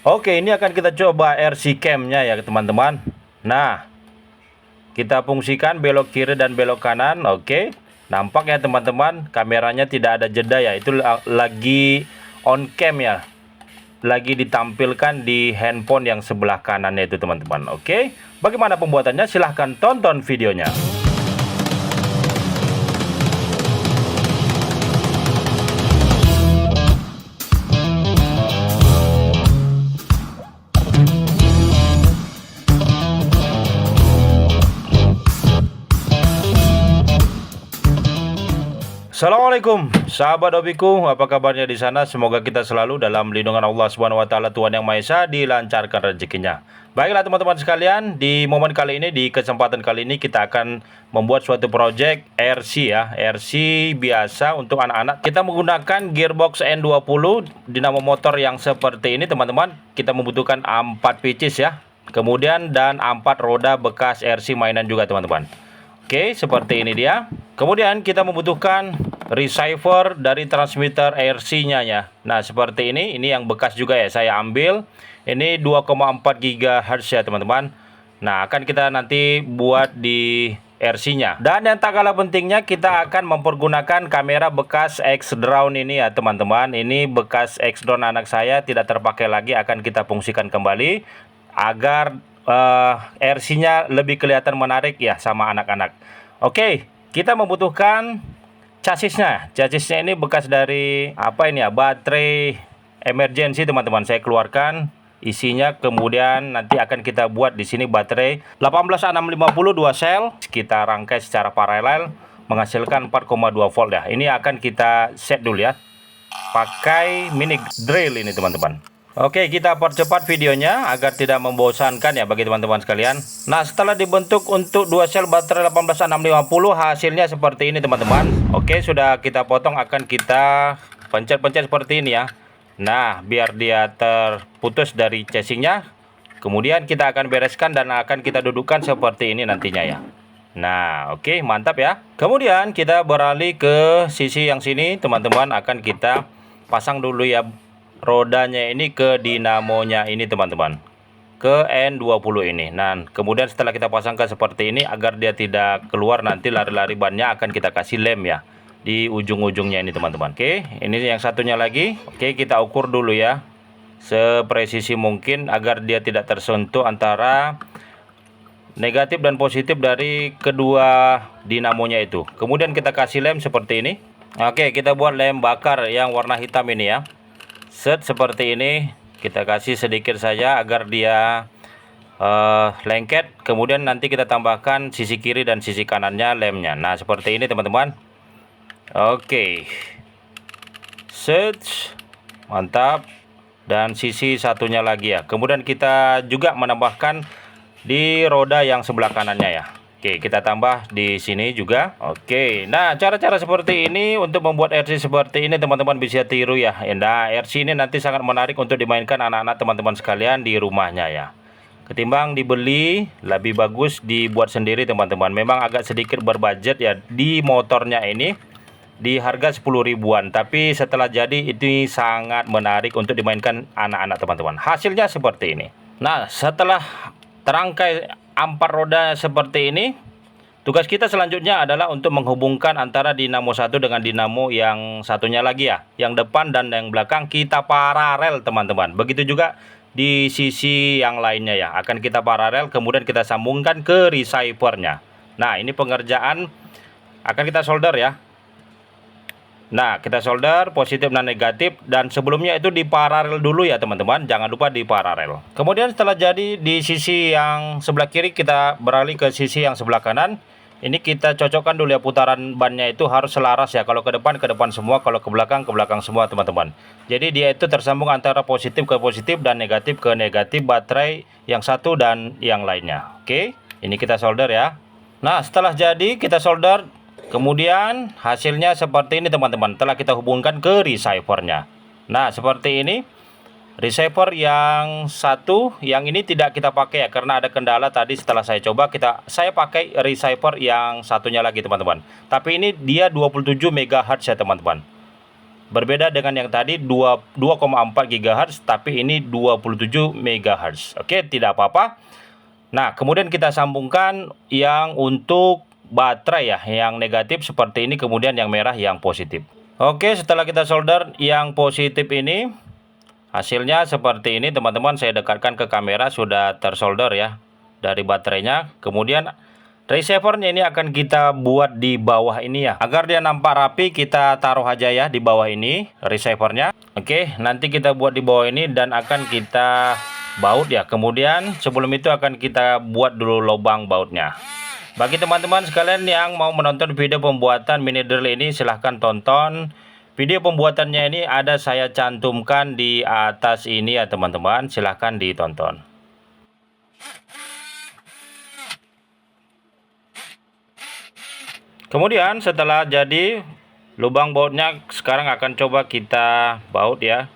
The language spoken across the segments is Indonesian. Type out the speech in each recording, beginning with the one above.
Oke, ini akan kita coba RC cam-nya ya teman-teman. Nah, kita fungsikan belok kiri dan belok kanan. Oke, nampak ya teman-teman, kameranya tidak ada jeda ya. Itu lagi on cam ya, lagi ditampilkan di handphone yang sebelah kanannya itu teman-teman. Oke, bagaimana pembuatannya? Silahkan tonton videonya. Assalamualaikum sahabat hobiku, apa kabarnya di sana? Semoga kita selalu dalam lindungan Allah Subhanahu wa taala, Tuhan yang Maha Esa, dilancarkan rezekinya. Baiklah teman-teman sekalian, di momen kali ini, di kesempatan kali ini kita akan membuat suatu project RC ya, RC biasa untuk anak-anak. Kita menggunakan gearbox N20 dinamo motor yang seperti ini teman-teman. Kita membutuhkan 4 pieces ya. Kemudian dan 4 roda bekas RC mainan juga teman-teman. Oke, seperti ini dia. Kemudian kita membutuhkan receiver dari transmitter RC-nya ya. Nah, seperti ini yang bekas juga ya, saya ambil. Ini 2,4 GHz ya teman-teman. Nah, akan kita nanti buat di RC-nya. Dan yang tak kalah pentingnya, kita akan mempergunakan kamera bekas X-Drone ini ya teman-teman. Ini bekas X-Drone anak saya, tidak terpakai lagi, akan kita fungsikan kembali agar RC-nya lebih kelihatan menarik ya sama anak-anak. Oke, kita membutuhkan chassisnya. Chassisnya ini bekas dari apa ini ya? Baterai emergency teman-teman. Saya keluarkan isinya, kemudian nanti akan kita buat di sini baterai 18650 2 sel. Kita rangkai secara paralel menghasilkan 4,2 volt ya. Ini akan kita set dulu ya. Pakai mini drill ini teman-teman. Oke, kita percepat videonya agar tidak membosankan ya bagi teman-teman sekalian. Nah, setelah dibentuk untuk 2 sel baterai 18650, hasilnya seperti ini teman-teman. Oke, sudah kita potong, akan kita pencet-pencet seperti ini ya. Nah, biar dia terputus dari casingnya. Kemudian kita akan bereskan dan akan kita dudukkan seperti ini nantinya ya. Nah, oke, mantap ya. Kemudian kita beralih ke sisi yang sini teman-teman, akan kita pasang dulu ya rodanya ini ke dinamonya ini teman-teman, ke N20 ini. Nah, kemudian setelah kita pasangkan seperti ini, agar dia tidak keluar nanti lari-lari bannya, akan kita kasih lem ya di ujung-ujungnya ini teman-teman. Oke, ini yang satunya lagi. Oke, kita ukur dulu ya sepresisi mungkin agar dia tidak tersentuh antara negatif dan positif dari kedua dinamonya itu. Kemudian kita kasih lem seperti ini. Oke, kita buat lem bakar yang warna hitam ini ya. Set seperti ini, kita kasih sedikit saja agar dia lengket. Kemudian nanti kita tambahkan sisi kiri dan sisi kanannya lemnya. Nah, seperti ini teman-teman. Oke, set, mantap. Dan sisi satunya lagi ya. Kemudian kita juga menambahkan di roda yang sebelah kanannya ya. Oke, kita tambah di sini juga. Oke, nah cara-cara seperti ini untuk membuat RC seperti ini teman-teman bisa tiru ya. Nah, RC ini nanti sangat menarik untuk dimainkan anak-anak teman-teman sekalian di rumahnya ya. Ketimbang dibeli, lebih bagus dibuat sendiri teman-teman. Memang agak sedikit berbudget ya di motornya ini, di harga 10 ribuan. Tapi setelah jadi ini sangat menarik untuk dimainkan anak-anak teman-teman. Hasilnya seperti ini. Nah, setelah terangkai 4 roda seperti ini, tugas kita selanjutnya adalah untuk menghubungkan antara dinamo satu dengan dinamo yang satunya lagi ya. Yang depan dan yang belakang kita paralel teman-teman. Begitu juga di sisi yang lainnya ya, akan kita paralel, kemudian kita sambungkan ke receivernya. Nah, ini pengerjaan akan kita solder ya. Nah, kita solder positif dan negatif, dan sebelumnya itu diparalel dulu ya teman-teman, jangan lupa diparalel. Kemudian setelah jadi di sisi yang sebelah kiri, kita beralih ke sisi yang sebelah kanan. Ini kita cocokkan dulu ya, putaran bannya itu harus selaras ya. Kalau ke depan semua, kalau ke belakang semua teman-teman. Jadi dia itu tersambung antara positif ke positif dan negatif ke negatif baterai yang satu dan yang lainnya. Oke, ini kita solder ya. Nah, setelah jadi kita solder, kemudian hasilnya seperti ini teman-teman, telah kita hubungkan ke receivernya. Nah, seperti ini receiver yang satu, yang ini tidak kita pakai ya, karena ada kendala tadi setelah saya coba. Saya pakai receiver yang satunya lagi teman-teman. Tapi ini dia 27 MHz ya teman-teman. Berbeda dengan yang tadi 2,4 GHz, tapi ini 27 MHz. Oke, tidak apa-apa. Nah, kemudian kita sambungkan yang untuk baterai ya, yang negatif seperti ini, kemudian yang merah yang positif. Oke, setelah kita solder yang positif ini, hasilnya seperti ini teman-teman. Saya dekatkan ke kamera, sudah tersolder ya dari baterainya. Kemudian receivernya ini akan kita buat di bawah ini ya, agar dia nampak rapi. Kita taruh aja ya di bawah ini receivernya. Oke, nanti kita buat di bawah ini dan akan kita baut ya. Kemudian sebelum itu akan kita buat dulu lubang bautnya. Bagi teman-teman sekalian yang mau menonton video pembuatan mini drill ini, silahkan tonton. Video pembuatannya ini ada saya cantumkan di atas ini ya teman-teman, silahkan ditonton. Kemudian setelah jadi lubang bautnya, sekarang akan coba kita baut ya.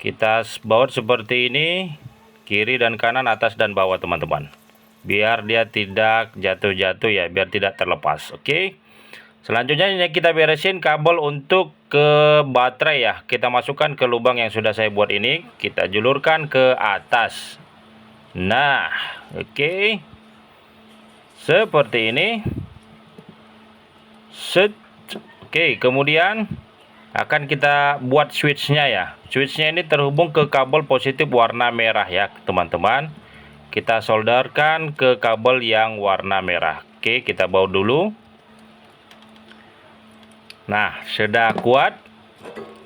Kita baut seperti ini, kiri dan kanan, atas dan bawah teman-teman, biar dia tidak jatuh-jatuh ya, biar tidak terlepas. Oke, selanjutnya ini kita beresin kabel untuk ke baterai ya. Kita masukkan ke lubang yang sudah saya buat ini, kita julurkan ke atas. Nah, oke, seperti ini. Oke, kemudian akan kita buat switchnya ya. Switchnya ini terhubung ke kabel positif warna merah ya teman-teman. Kita solderkan ke kabel yang warna merah. Oke, kita baut dulu. Nah, sudah kuat.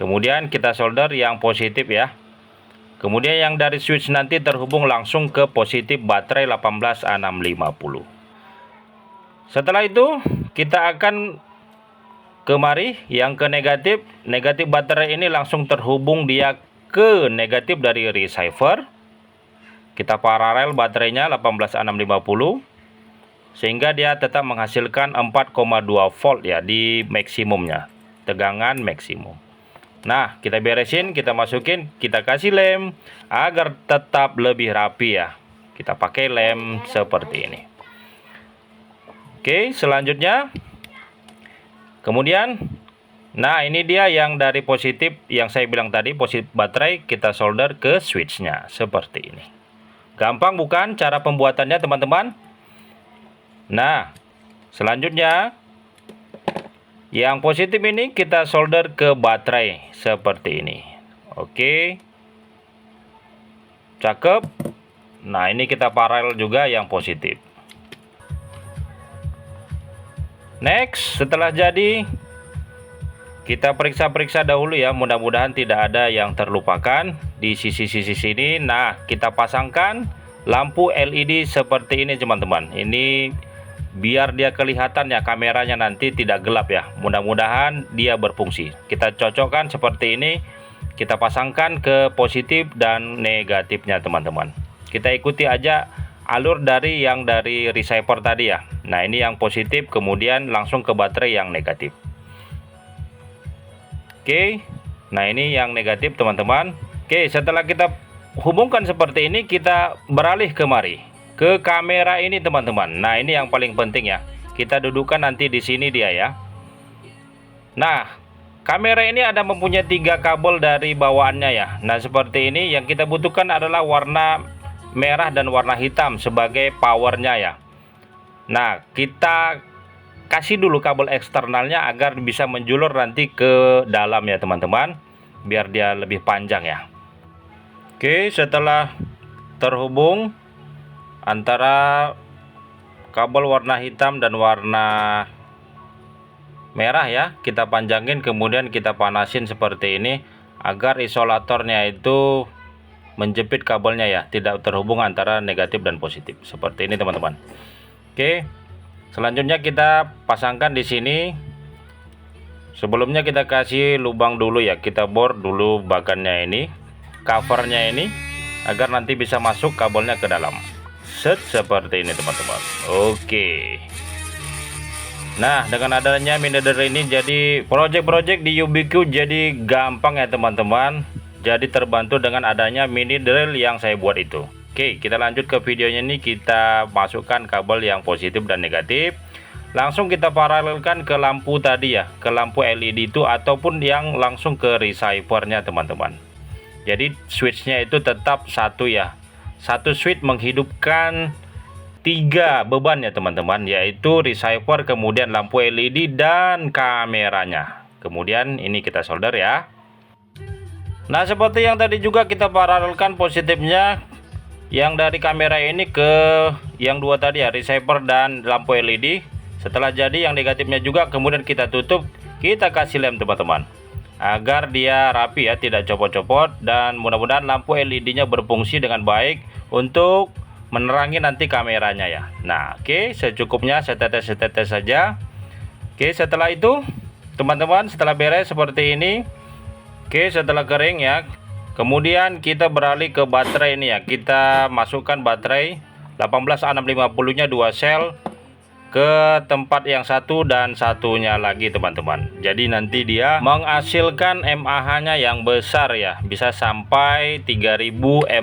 Kemudian kita solder yang positif ya. Kemudian yang dari switch nanti terhubung langsung ke positif baterai 18650. Setelah itu kita akan kemari yang ke negatif. Negatif baterai ini langsung terhubung dia ke negatif dari receiver. Kita paralel baterainya 18650 sehingga dia tetap menghasilkan 4,2 volt ya di maksimumnya, tegangan maksimum. Nah, kita beresin, kita masukin, kita kasih lem agar tetap lebih rapi ya. Kita pakai lem seperti ini. Oke, selanjutnya kemudian, nah ini dia yang dari positif yang saya bilang tadi, positif baterai, kita solder ke switchnya seperti ini. Gampang bukan cara pembuatannya teman-teman? Nah, selanjutnya yang positif ini kita solder ke baterai seperti ini. Oke, cakep. Nah, ini kita paralel juga yang positif. Next, setelah jadi, kita periksa-periksa dahulu ya, mudah-mudahan tidak ada yang terlupakan di sisi-sisi sini. Nah, kita pasangkan lampu LED seperti ini teman-teman. Ini biar dia kelihatan ya, kameranya nanti tidak gelap ya. Mudah-mudahan dia berfungsi. Kita cocokkan seperti ini, kita pasangkan ke positif dan negatifnya teman-teman. Kita ikuti aja alur dari yang dari receiver tadi ya. Nah, ini yang positif, kemudian langsung ke baterai yang negatif. Oke, nah ini yang negatif teman-teman. Oke, setelah kita hubungkan seperti ini, kita beralih kemari ke kamera ini teman-teman. Nah, ini yang paling penting ya. Kita dudukkan nanti di sini dia ya. Nah, kamera ini ada mempunyai 3 kabel dari bawaannya ya. Nah, seperti ini yang kita butuhkan adalah warna merah dan warna hitam sebagai powernya ya. Nah, kita kasih dulu kabel eksternalnya agar bisa menjulur nanti ke dalam ya teman-teman, biar dia lebih panjang ya. Oke, setelah terhubung antara kabel warna hitam dan warna merah ya, kita panjangin, kemudian kita panasin seperti ini agar isolatornya itu menjepit kabelnya ya, tidak terhubung antara negatif dan positif seperti ini teman-teman. Oke, selanjutnya kita pasangkan di sini. Sebelumnya kita kasih lubang dulu ya, kita bor dulu bagannya ini, covernya ini, agar nanti bisa masuk kabelnya ke dalam. Seperti ini teman-teman. Oke. Nah, dengan adanya mini drill ini, jadi project-project di UBQ jadi gampang ya teman-teman. Jadi terbantu dengan adanya mini drill yang saya buat itu. Oke, kita lanjut ke videonya ini. Kita masukkan kabel yang positif dan negatif. langsung kita paralelkan ke lampu tadi ya, ke lampu LED itu, ataupun yang langsung ke receivernya teman-teman. Jadi switchnya itu tetap satu ya, satu switch menghidupkan 3 beban ya teman-teman, yaitu receiver, kemudian lampu LED dan kameranya. Kemudian ini kita solder ya. Nah seperti yang tadi juga kita paralelkan positifnya yang dari kamera ini ke yang dua tadi ya, receiver dan lampu LED. Setelah jadi yang negatifnya juga, kemudian kita tutup, kita kasih lem teman-teman, agar dia rapi ya, tidak copot-copot, dan mudah-mudahan lampu LED-nya berfungsi dengan baik untuk menerangi nanti kameranya ya. Nah oke, secukupnya, setetes saja. Oke, setelah itu teman-teman, setelah beres seperti ini, oke, setelah kering ya, kemudian kita beralih ke baterai ini ya. Kita masukkan baterai 18650 nya 2 sel ke tempat yang satu dan satunya lagi teman-teman. Jadi nanti dia menghasilkan mAh nya yang besar ya, bisa sampai 3000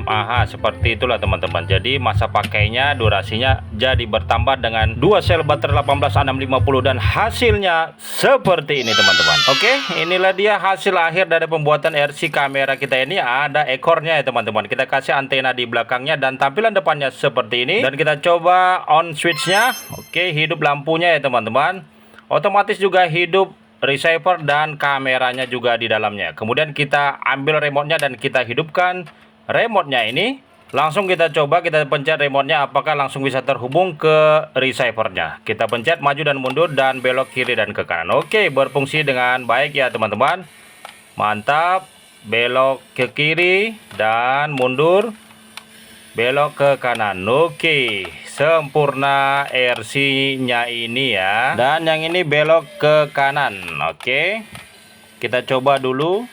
mAh, seperti itulah teman-teman. Jadi masa pakainya, durasinya jadi bertambah dengan 2 sel baterai 18650, dan hasilnya seperti ini teman-teman. Oke, inilah dia hasil akhir dari pembuatan RC kamera kita ini. Ada ekornya ya teman-teman, kita kasih antena di belakangnya dan tampilan depannya seperti ini, dan kita coba on switchnya. Oke, hidup lampunya ya teman-teman, otomatis juga hidup receiver dan kameranya juga di dalamnya. Kemudian kita ambil remote-nya dan kita hidupkan remote-nya ini. Langsung kita coba, kita pencet remote-nya apakah langsung bisa terhubung ke receiver-nya. Kita pencet maju dan mundur dan belok kiri dan ke kanan. Oke, berfungsi dengan baik ya teman-teman. Mantap. Belok ke kiri dan mundur, belok ke kanan. Oke, sempurna RC-nya ini ya. Dan yang ini belok ke kanan. Oke, kita coba dulu.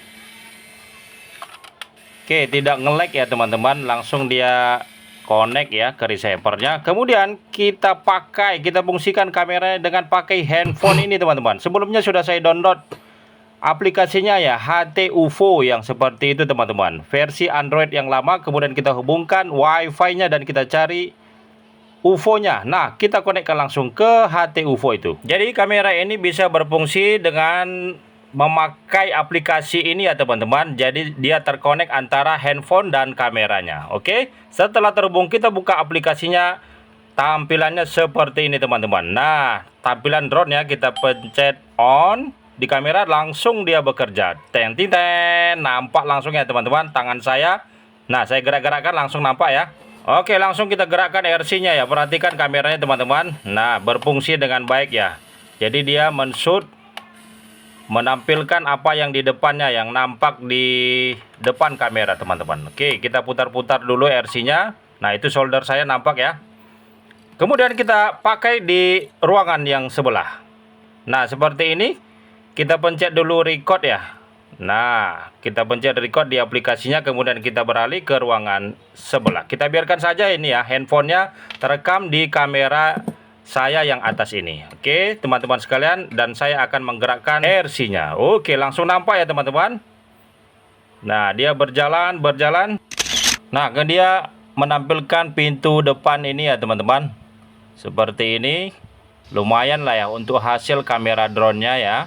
Oke, tidak nge-lag ya teman-teman, langsung dia connect ya ke receivernya. Kemudian kita fungsikan kameranya dengan pakai handphone ini teman-teman. Sebelumnya sudah saya download aplikasinya ya, HT UFO yang seperti itu teman-teman, versi Android yang lama. Kemudian kita hubungkan WiFi-nya dan kita cari UFO-nya. Nah, kita konekkan langsung ke HT UFO itu. Jadi kamera ini bisa berfungsi dengan memakai aplikasi ini ya teman-teman. Jadi dia terkonek antara handphone dan kameranya. Oke, setelah terhubung kita buka aplikasinya, tampilannya seperti ini teman-teman. Nah, tampilan drone ya, kita pencet on di kamera, langsung dia bekerja. Ten, nampak langsung ya teman-teman tangan saya. Nah, saya gerak-gerakkan langsung nampak ya. Oke, langsung kita gerakkan RC-nya ya. Perhatikan kameranya teman-teman. Nah, berfungsi dengan baik ya. Jadi dia men-shoot, menampilkan apa yang di depannya, yang nampak di depan kamera teman-teman. Oke, kita putar-putar dulu RC-nya. Nah, itu solder saya nampak ya. Kemudian kita pakai di ruangan yang sebelah. Nah, seperti ini. Kita pencet dulu record ya. Nah, kita pencet record di aplikasinya, kemudian kita beralih ke ruangan sebelah. Kita biarkan saja ini ya, handphonenya terekam di kamera saya yang atas ini. Oke teman-teman sekalian, dan saya akan menggerakkan RC-nya. Oke, langsung nampak ya teman-teman. Nah, dia berjalan. Nah, dia menampilkan pintu depan ini ya teman-teman, seperti ini. Lumayan lah ya untuk hasil kamera drone-nya ya.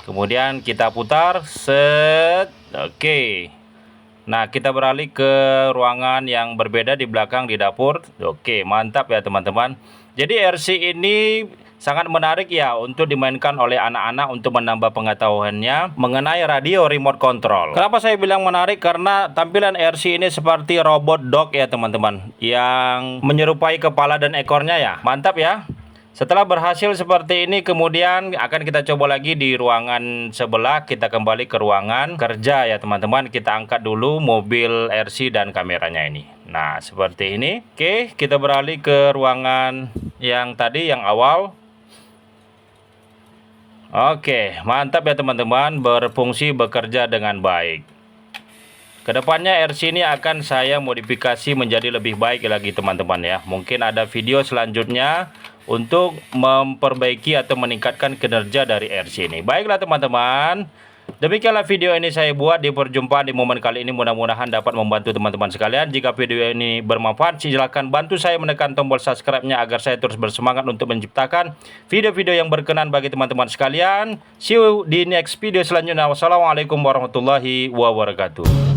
Kemudian kita putar, set. Oke. Nah, kita beralih ke ruangan yang berbeda di belakang, di dapur. Oke, mantap ya teman-teman. Jadi RC ini sangat menarik ya untuk dimainkan oleh anak-anak untuk menambah pengetahuannya mengenai radio remote control. Kenapa saya bilang menarik? Karena tampilan RC ini seperti robot dog ya teman-teman, yang menyerupai kepala dan ekornya ya. Mantap ya. Setelah berhasil seperti ini, kemudian akan kita coba lagi di ruangan sebelah. Kita kembali ke ruangan kerja ya teman-teman. Kita angkat dulu mobil RC dan kameranya ini. Nah, seperti ini. Oke, kita beralih ke ruangan yang tadi, yang awal. Oke, mantap ya teman-teman, berfungsi, bekerja dengan baik. Kedepannya RC ini akan saya modifikasi menjadi lebih baik lagi teman-teman ya. Mungkin ada video selanjutnya untuk memperbaiki atau meningkatkan kinerja dari RC ini. Baiklah teman-teman, Demikianlah video ini saya buat di perjumpaan di momen kali ini, mudah-mudahan dapat membantu teman-teman sekalian. Jika video ini bermanfaat, silakan bantu saya menekan tombol subscribe-nya agar saya terus bersemangat untuk menciptakan video-video yang berkenan bagi teman-teman sekalian. See you di next video selanjutnya. Wassalamualaikum warahmatullahi wabarakatuh.